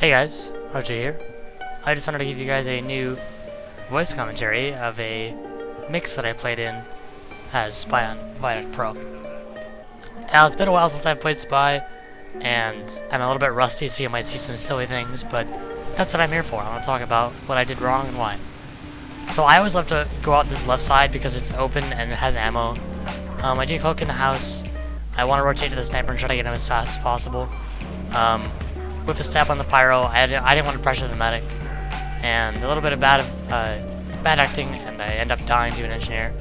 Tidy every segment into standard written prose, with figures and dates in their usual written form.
Hey guys, Roger here. I just wanted to give you guys a new voice commentary of a mix that I played in as Spy on Viaduct Pro. Now, it's been a while since I've played Spy, and I'm a little bit rusty, so you might see some silly things, but that's what I'm here for. I want to talk about what I did wrong and why. So I always love to go out this left side because it's open and it has ammo. I decloak in the house. I want to rotate to the sniper and try to get him as fast as possible. With the stab on the pyro, I didn't want to pressure the medic, and a little bit of bad acting, and I end up dying to an engineer.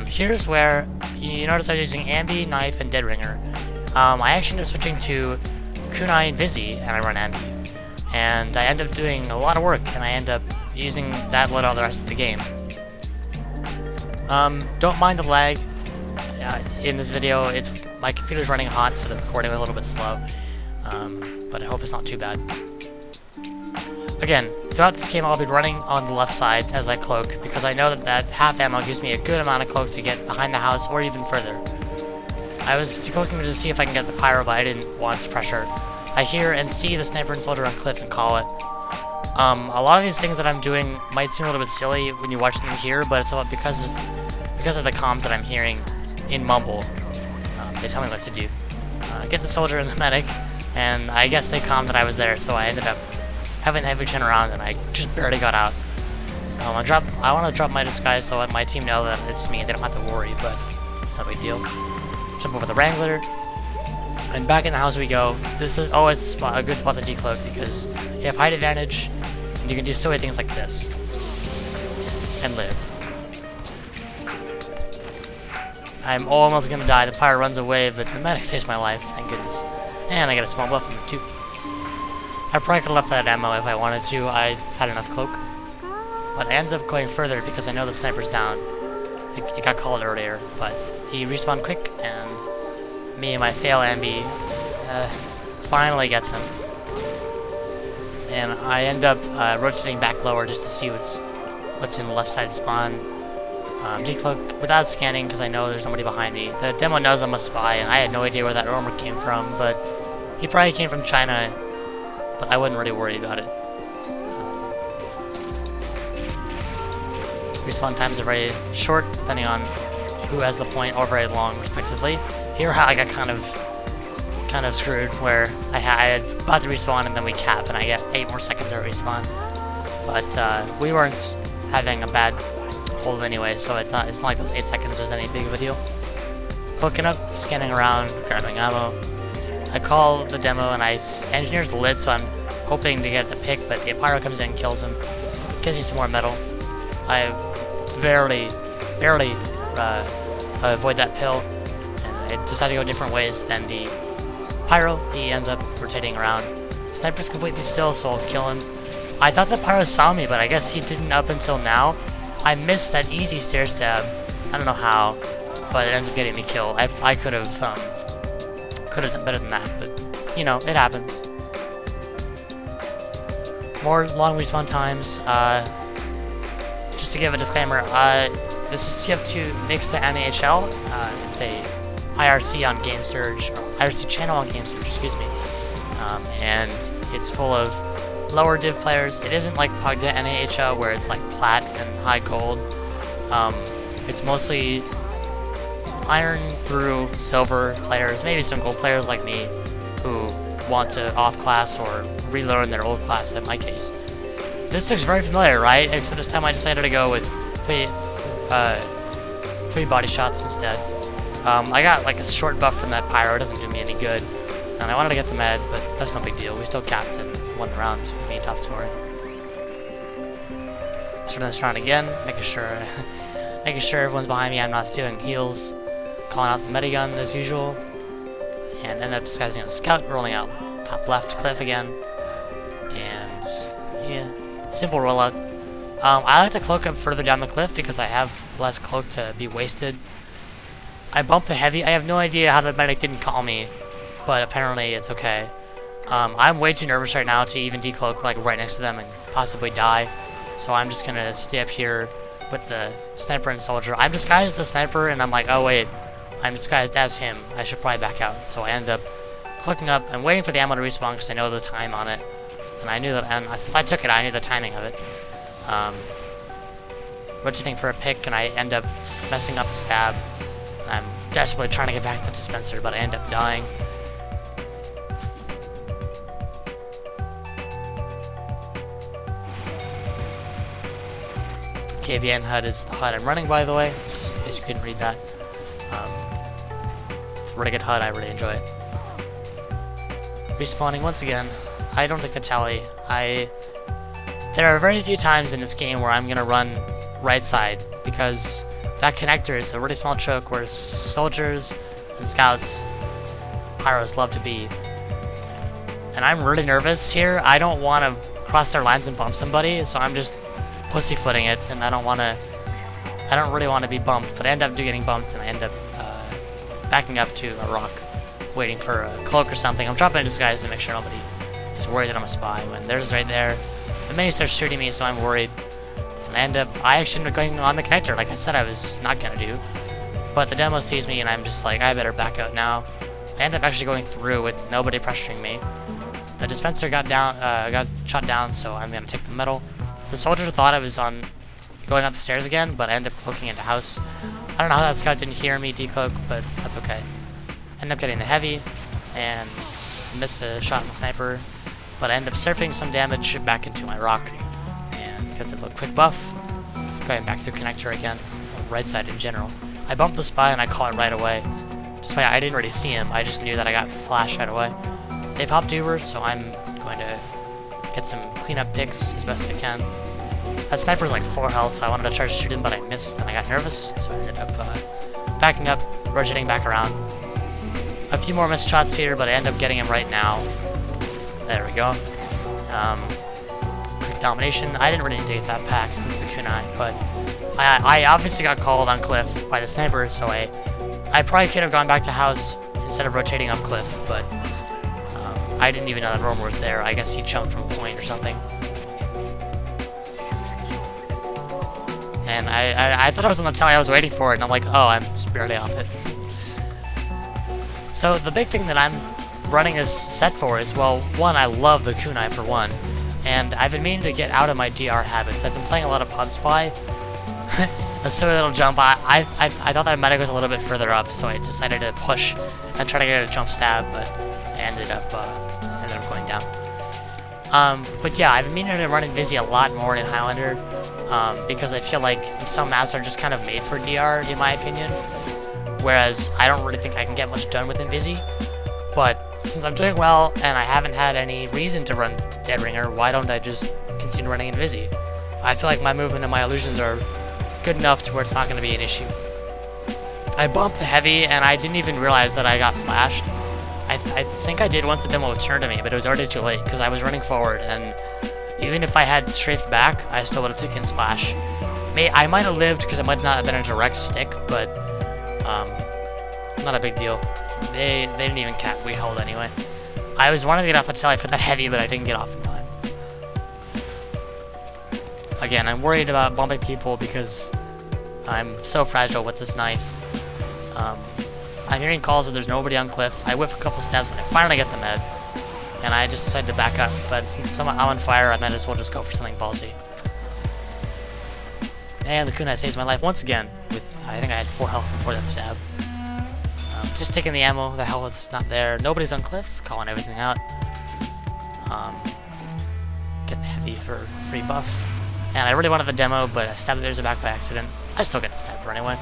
Here's where you notice I was using Ambi, Knife, and Dead Ringer. I actually ended up switching to Kunai and Vizzy, and I run Ambi. And I end up doing a lot of work, and I end up using that loadout the rest of the game. Don't mind the lag. In this video, my computer's running hot, so the recording was a little bit slow. But I hope it's not too bad. Again, throughout this game I'll be running on the left side as I cloak, because I know that half ammo gives me a good amount of cloak to get behind the house or even further. I was decloaking to see if I can get the pyro, but I didn't want to pressure. I hear and see the sniper and soldier on cliff and call it. A lot of these things that I'm doing might seem a little bit silly when you watch them here, but it's all because of the comms that I'm hearing in mumble. They tell me what to do. Get the soldier and the medic, and I guess they calmed that I was there, so I ended up having the heavy chin around, and I just barely got out. I want to drop my disguise so let my team know that it's me, and they don't have to worry, but it's no big deal. Jump over the Wrangler, and back in the house we go. This is always a good spot to decloak, because you have height advantage, and you can do silly things like this, and live. I'm almost gonna die. The pyro runs away, but the medic saves my life, thank goodness. And I get a small buff from it too. I probably could have left that ammo if I wanted to. I had enough cloak. But I ended up going further because I know the sniper's down. It got called earlier, but he respawned quick, and me and my fail ambi finally gets him. And I end up rotating back lower just to see what's in the left side spawn. Decloak without scanning because I know there's nobody behind me. The demo knows I'm a spy, and I had no idea where that armor came from, but he probably came from China, but I wouldn't really worry about it. Respawn times are very short, depending on who has the point, or very long, respectively. Here I got kind of screwed, where I had about to respawn and then we cap, and I get 8 more seconds at respawn. But we weren't having a bad hold anyway, so it's not like those 8 seconds was any big of a deal. Hooking up, scanning around, grabbing ammo. I call the demo and engineer's lit, so I'm hoping to get the pick, but the pyro comes in and kills him. Gives me some more metal. I barely avoid that pill, and I decide to go different ways than the pyro. He ends up rotating around. Sniper's completely still, so I'll kill him. I thought the pyro saw me, but I guess he didn't up until now. I missed that easy stairstab. I don't know how, but it ends up getting me killed. I could have done better than that, but you know, it happens. More long respawn times. Just to give a disclaimer, this is TF2 mix.nahl. It's a IRC on GameSurge, or IRC channel on GameSurge, excuse me. And it's full of lower div players. It isn't like Pug.nahl where it's like plat and high gold. It's mostly iron through silver players, maybe some gold players like me who want to off class or relearn their old class in my case. This looks very familiar, right? Except this time I decided to go with three body shots instead. I got like a short buff from that pyro. It doesn't do me any good. And I wanted to get the med, but that's no big deal. We still capped and won the round with me top scorer. Starting this round again, making sure everyone's behind me. I'm not stealing heals. Calling out the medigun as usual, and end up disguising as a scout, rolling out top left cliff again. And yeah, simple rollout. I like to cloak up further down the cliff because I have less cloak to be wasted. I bumped the heavy. I have no idea how the medic didn't call me, but apparently it's okay. I'm way too nervous right now to even decloak like right next to them and possibly die, so I'm just gonna stay up here with the sniper and soldier. I'm disguised as the sniper, and I'm like, oh wait, I'm disguised as him. I should probably back out. So I end up clicking up and waiting for the ammo to respawn because I know the time on it. And I knew that, and since I took it, I knew the timing of it. Rotating for a pick, and I end up messing up a stab. I'm desperately trying to get back to the dispenser, but I end up dying. KVN HUD is the HUD I'm running, by the way, just in case you couldn't read that. It's a really good HUD, I really enjoy it. Respawning once again. I don't think the tally. There are very few times in this game where I'm gonna run right side, because that connector is a really small choke where soldiers and scouts, pyros love to be. And I'm really nervous here. I don't want to cross their lines and bump somebody, so I'm just pussyfooting it, and I don't really want to be bumped, but I end up getting bumped, and I end up backing up to a rock, waiting for a cloak or something. I'm dropping a disguise to make sure nobody is worried that I'm a spy, when there's right there. The mini starts shooting me, so I'm worried. And I actually ended up going on the connector, like I said I was not gonna do. But the demo sees me, and I'm just like, I better back out now. I end up actually going through with nobody pressuring me. The dispenser got shot down, so I'm gonna take the medal. The soldier thought I was going up the stairs again, but I ended up looking into house. I don't know how that scout didn't hear me decloak, but that's okay. End up getting the heavy, and miss a shot in the sniper, but I end up surfing some damage back into my rock, and get the little quick buff, going back through connector again, right side in general. I bumped the spy and I caught it right away. Despite I didn't really see him, I just knew that I got flashed right away. They popped Uber, so I'm going to get some cleanup picks as best I can. That sniper's like 4 health, so I wanted to try to shoot him, but I missed, and I got nervous, so I ended up backing up, rotating back around. A few more missed shots here, but I end up getting him right now. There we go. Quick domination. I didn't really dig that pack since the Kunai, but I obviously got called on cliff by the sniper, so I probably could have gone back to house instead of rotating up cliff, but I didn't even know that Romer was there. I guess he jumped from point or something. And I thought I was on the tally, I was waiting for it, and I'm like, oh, I'm just barely off it. So the big thing that I'm running this set for is, well, one, I love the Kunai for one, and I've been meaning to get out of my DR habits. I've been playing a lot of Pub Spy. A silly little jump. I thought that medic was a little bit further up, so I decided to push and try to get a jump stab, but I ended up going down. But yeah, I've been meaning to run Invisi a lot more in Highlander, because I feel like some maps are just kind of made for DR, in my opinion. Whereas I don't really think I can get much done with Invisi. But since I'm doing well and I haven't had any reason to run Dead Ringer, why don't I just continue running Invisi? I feel like my movement and my illusions are good enough to where it's not going to be an issue. I bumped the heavy and I didn't even realize that I got flashed. I think I did once the demo turned to me, but it was already too late because I was running forward, and even if I had strafed back, I still would have taken splash. I might have lived because it might not have been a direct stick, but not a big deal. They didn't even cat we held anyway. I was wanting to get off the tally for that heavy, but I didn't get off in time. Again, I'm worried about bumping people because I'm so fragile with this knife. I'm hearing calls that there's nobody on cliff. I whiff a couple stabs and I finally get the med. And I just decided to back up, but since I'm on fire, I might as well just go for something ballsy. And the Kunai saves my life once again, with, I think I had 4 health before that stab. Just taking the ammo, the health's not there, nobody's on cliff, calling everything out. Get the heavy for free buff. And I really wanted the demo, but I stabbed the back by accident. I still get the sniper anyway.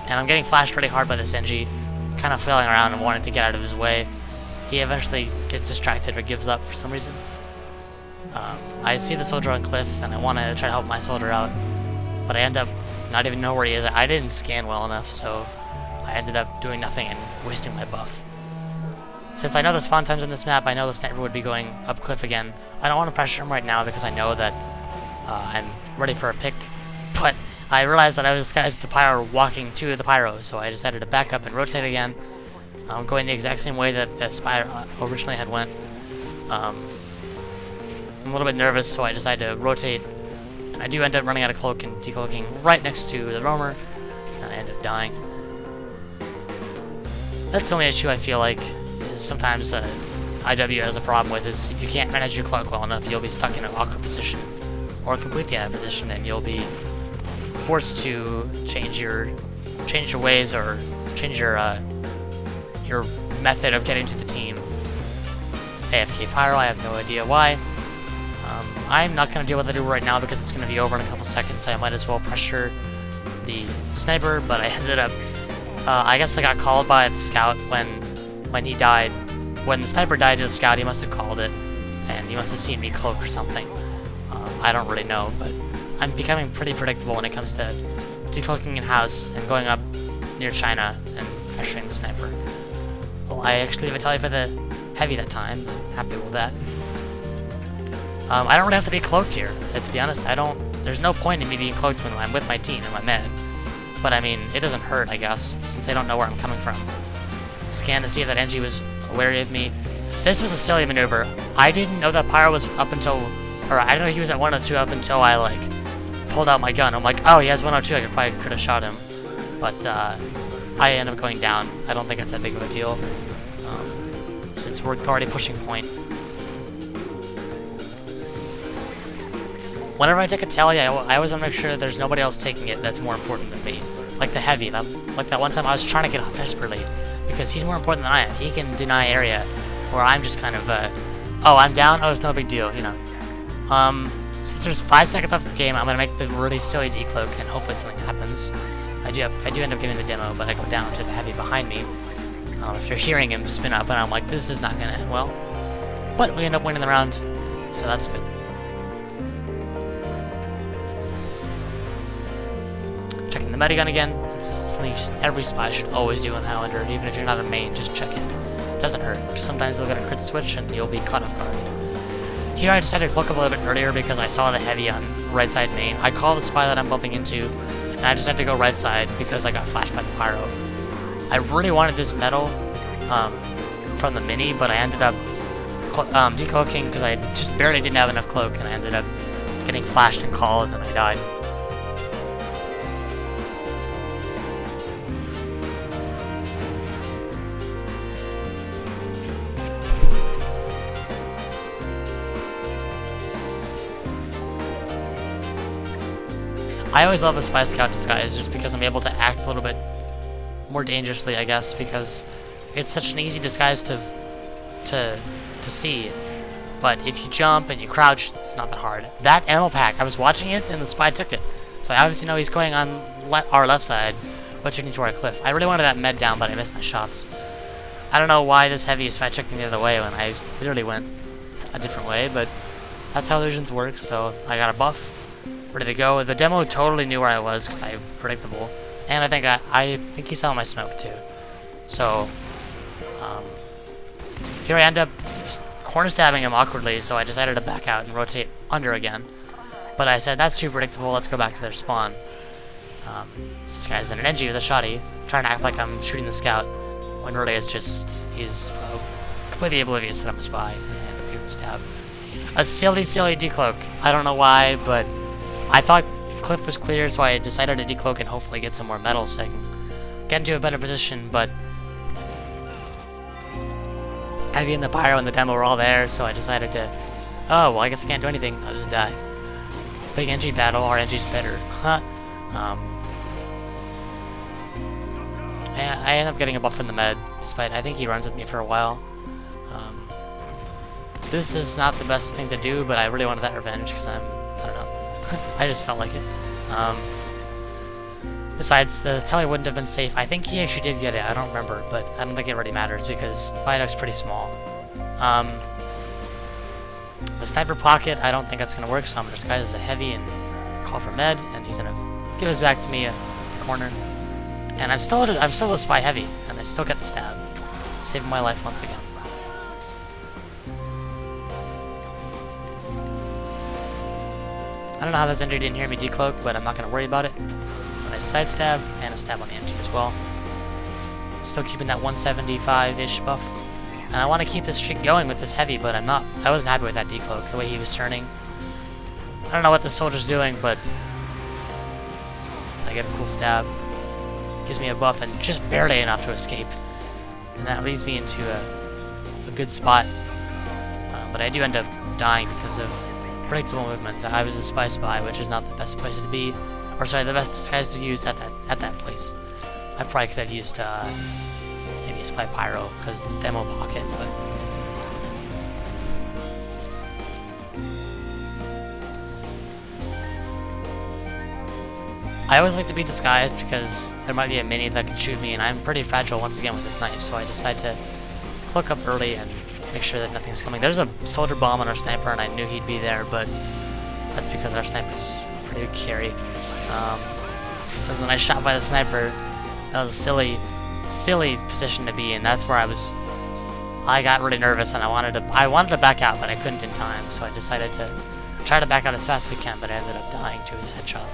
And I'm getting flashed really hard by this NG, kind of flailing around and wanting to get out of his way. He eventually gets distracted or gives up for some reason. I see the soldier on cliff, and I want to try to help my soldier out, but I end up not even know where he is. I didn't scan well enough, so I ended up doing nothing and wasting my buff. Since I know the spawn times in this map, I know the sniper would be going up cliff again. I don't want to pressure him right now because I know that I'm ready for a pick, but I realized that I was disguised as the pyro walking to the pyro, so I decided to back up and rotate again. I'm going the exact same way that the spy originally had went. I'm a little bit nervous, so I decided to rotate. And I do end up running out of cloak and decloaking right next to the roamer, and I end up dying. That's the only issue I feel like, is sometimes IW has a problem with is if you can't manage your cloak well enough, you'll be stuck in an awkward position, or completely out of position, and you'll be forced to change your ways or change your method of getting to the team. AFK Pyro, I have no idea why. I'm not going to deal with it right now because it's going to be over in a couple seconds, so I might as well pressure the sniper, but I ended up, I guess I got called by the scout when he died. When the sniper died to the scout, he must have called it, and he must have seen me cloak or something. I don't really know, but I'm becoming pretty predictable when it comes to decloaking in house and going up near China and pressuring the sniper. Well, I actually have a tally for the heavy that time. Happy with that. I don't really have to be cloaked here. To be honest, there's no point in me being cloaked when I'm with my team and my med. But I mean, it doesn't hurt, I guess, since they don't know where I'm coming from. Scan to see if that NG was wary of me. This was a silly maneuver. I didn't know that Pyro was up until, or I didn't know he was at 102 up until I like pulled out my gun. I'm like, oh, he has 102. I could have shot him, but I ended up going down. I don't think it's that big of a deal, since we're already pushing point. Whenever I take a tally, I always want to make sure that there's nobody else taking it that's more important than me. Like the heavy, like that one time I was trying to get off desperately, because he's more important than I am. He can deny area, where I'm just kind of, oh, I'm down? Oh, it's no big deal, you know. Since there's 5 seconds left of the game, I'm going to make the really silly decloak, and hopefully something happens. I do end up getting the demo, but I go down to the heavy behind me. After hearing him spin up, and I'm like, this is not going to end well. But we end up winning the round, so that's good. Checking the medigun again. It's something every spy should always do in Highlander, even if you're not a main, just check it. Doesn't hurt, because sometimes you'll get a crit switch and you'll be caught off guard. Here I decided to cloak up a little bit earlier because I saw the heavy on right side main. I call the spy that I'm bumping into, and I decided to go right side because I got flashed by the pyro. I really wanted this medal from the mini, but I ended up decloaking because I just barely didn't have enough cloak, and I ended up getting flashed and called, and I died. I always love the Spy Scout disguise just because I'm able to act a little bit more dangerously, I guess, because it's such an easy disguise to see. But if you jump and you crouch, it's not that hard. That ammo pack, I was watching it and the spy took it. So I obviously know he's going on our left side, but turning toward a cliff. I really wanted that med down, but I missed my shots. I don't know why this heavy is spy checking the other way when I clearly went a different way, but that's how illusions work, so I got a buff. Ready to go. The demo totally knew where I was because I'm predictable, and I think he saw my smoke too. So here I end up just corner stabbing him awkwardly, so I decided to back out and rotate under again. But I said that's too predictable. Let's go back to their spawn. This guy's in an NG with a shotty, trying to act like I'm shooting the scout, when really it's just he's completely oblivious that I'm a spy, and I end up getting the stab. A silly decloak. I don't know why, but I thought cliff was clear, so I decided to decloak and hopefully get some more metal so I can get into a better position, but Heavy and the Pyro and the demo were all there, so I decided to, oh, well, I guess I can't do anything, I'll just die. Big NG battle, our NG's better. Huh. I end up getting a buff from the med, despite I think he runs with me for a while. This is not the best thing to do, but I really wanted that revenge because I don't know. I just felt like it. Besides, the tally wouldn't have been safe. I think he actually did get it, I don't remember, but I don't think it really matters because the viaduct's pretty small. The sniper pocket, I don't think that's going to work, so I'm going to disguise as a heavy and call for med, and he's going to give us back to me at the corner. And I'm still a spy heavy, and I still get the stab, saving my life once again. I don't know how this NG didn't hear me decloak, but I'm not going to worry about it. A nice side stab, and a stab on the NG as well. Still keeping that 175-ish buff. And I want to keep this streak going with this heavy, but I wasn't happy with that decloak, the way he was turning. I don't know what this soldier's doing, but I get a cool stab. Gives me a buff, and just barely enough to escape. And that leads me into a good spot but I do end up dying because of predictable movements. I was a spy, which is not the best place to be, or sorry, the best disguise to use at that place. I probably could have used maybe a spy pyro because the demo pocket, but. I always like to be disguised because there might be a mini that can shoot me, and I'm pretty fragile once again with this knife, so I decide to look up early and make sure that nothing's coming. There's a soldier bomb on our sniper, and I knew he'd be there, but that's because our sniper's pretty good carry. When I shot by the sniper, that was a silly position to be in. That's where I got really nervous, and I wanted to back out, but I couldn't in time, so I decided to try to back out as fast as I can, but I ended up dying to his headshot.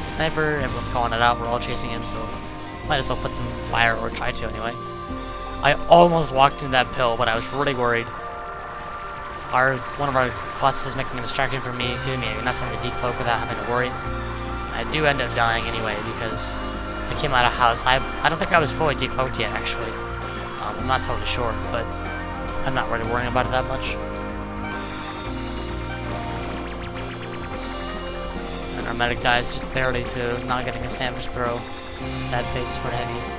Sniper, everyone's calling it out, we're all chasing him, so might as well put some fire, or try to anyway. I almost walked into that pill, but I was really worried. One of our classes is making a distraction for me, giving me enough time to decloak without having to worry. I do end up dying anyway, because I came out of house. I don't think I was fully decloaked yet, actually. I'm not totally sure, but I'm not really worrying about it that much. Our medic dies just barely to not getting a sandwich throw. Sad face for heavies.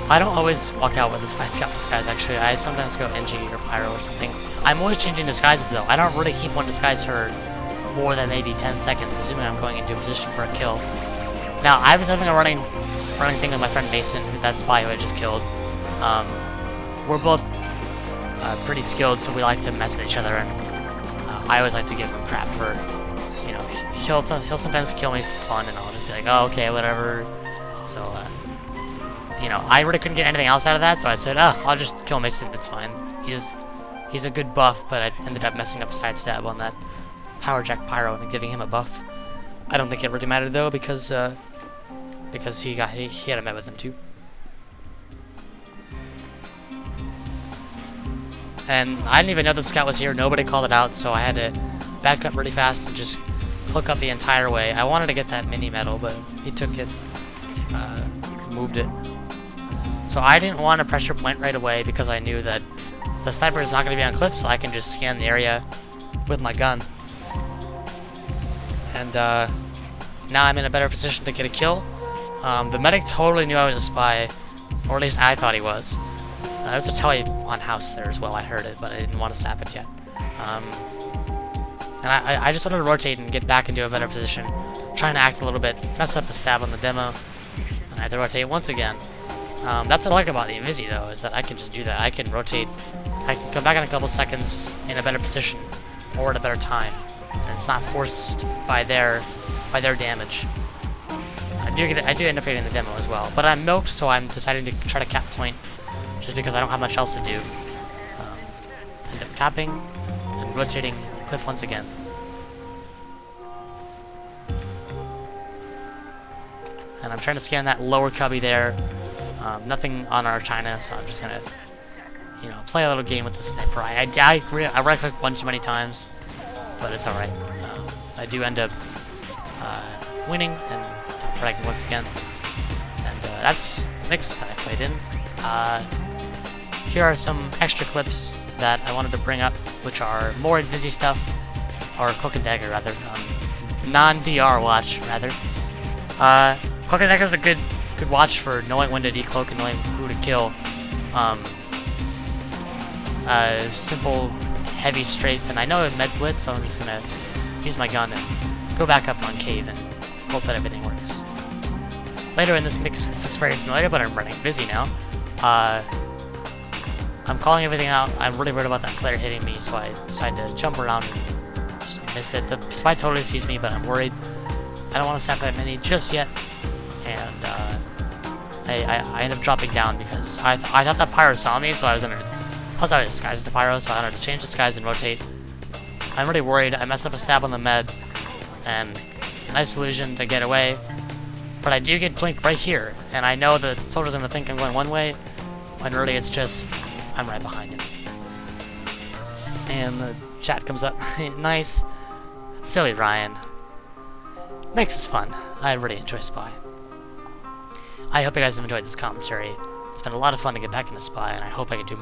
I don't always walk out with a spy scout disguise, actually. I sometimes go NG or pyro or something. I'm always changing disguises though. I don't really keep one disguise for more than maybe 10 seconds, assuming I'm going into a position for a kill. Now, I was having a running thing with my friend Mason, that spy who I just killed. We're both pretty skilled, so we like to mess with each other, and I always like to give him crap for, you know, he'll sometimes kill me for fun, and I'll just be like, oh, okay, whatever. So, you know, I really couldn't get anything else out of that, so I said, oh, I'll just kill Mason, it's fine. He's a good buff, but I ended up messing up a side stab on that power jack pyro and giving him a buff. I don't think it really mattered though, because he had a med with him too. And I didn't even know the scout was here, nobody called it out, so I had to back up really fast and just cloak up the entire way. I wanted to get that mini medal, but he took it, moved it. So I didn't want a pressure point right away because I knew that the sniper is not going to be on cliff, so I can just scan the area with my gun. And now I'm in a better position to get a kill. The medic totally knew I was a spy, or at least I thought he was. There's a tele on house there as well, I heard it, but I didn't want to stab it yet. And I just wanted to rotate and get back into a better position, trying to act a little bit, mess up a stab on the demo, and I had to rotate once again. That's what I like about the Invisi though, is that I can just do that. I can rotate, I can come back in a couple seconds in a better position, or at a better time. And it's not forced by their damage. I do end up getting the demo as well, but I'm milked, so I'm deciding to try to cap point, just because I don't have much else to do. End up capping and rotating cliff once again. And I'm trying to scan that lower cubby there. Nothing on our China, so I'm just gonna, you know, play a little game with the sniper. I right click one too many times, but it's alright. I do end up winning and top fragging once again. And that's the mix that I played in. Here are some extra clips that I wanted to bring up, which are more Invisi stuff, or Cloak and Dagger rather, non-DR watch rather. Cloak and Dagger is a good watch for knowing when to decloak and knowing who to kill. Simple, heavy strafe, and I know med's lit, so I'm just gonna use my gun and go back up on cave and hope that everything works. Later in this mix, this looks very familiar, but I'm running Invisi now. I'm calling everything out. I'm really worried about that flare hitting me, so I decide to jump around and miss it. The spy totally sees me, but I'm worried. I don't want to snap that mini just yet, and I end up dropping down because I thought that pyro saw me, so I was already disguised as the pyro, so I wanted to change disguise and rotate. I'm really worried. I messed up a stab on the med, and a nice illusion to get away. But I do get blinked right here, and I know the soldier's gonna think I'm going one way, when really it's just I'm right behind him. And the chat comes up. Nice. Silly Ryan. Makes this fun. I really enjoy Spy. I hope you guys have enjoyed this commentary. It's been a lot of fun to get back into Spy, and I hope I can do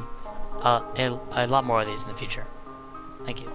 a lot more of these in the future. Thank you.